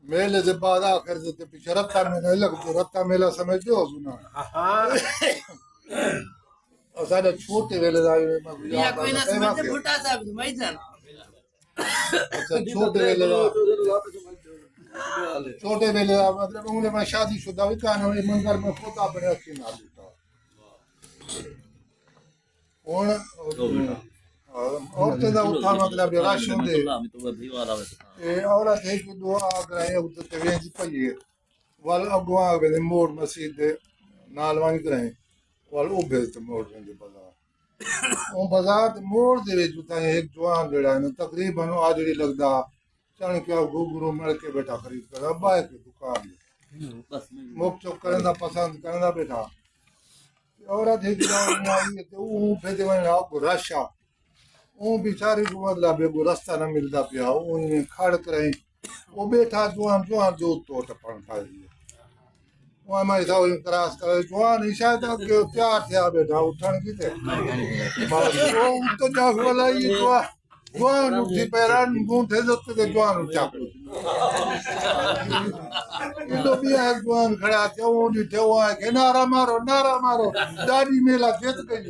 मेले से बाद आखिर से पीछे रत्ता मेला लगता रत्ता मेला समझते हो सुना और सारे छोटे वेले दा या कोई ना समझते फुटा साहब मैदान अच्छा छोटे वेले दा छोटे वेले दा मतलब उन्हें मैं शादी शुदा भी कान होने मंगर में पोता अपने अखी ना लेता औरतें दा उठा मतलब रश होंदे औरत है कि दुआ कराए उधर ते वेंदी पई वाल अगवा वेंदे मोड़ मस्जिद दे नाल वण कराए वाल ओ भेजते मोड़ वेंदे बाजार ओ बाजार ते मोड़ दे विच ताई एक जवान जेड़ा है तकरीबन आज जेड़ी लगदा चण के गुगरू मिल के बैठा खरीद कर अब्बा के दुकान मुक चुक करना पसंद करना बैठा औरत है कि आई ते ओ भेजे वण रशा वो बेचारी को मतलब बेगो रास्ता न मिलता पिया उन्हें खड़ कराई वो बैठा जुआन जुआन जो तो टपन पाई वो हमारे साथ क्रॉस करे जुआन शायद अगे तैयार थे बैठा उठन की थे वो तो जाग वाला ये जुआन उठी पैरान गूंठे तो जुआन उठा तो भी एक जुआन खड़ा थे वो नीचे वो है कि नारा मारो दादी मेला जीत गई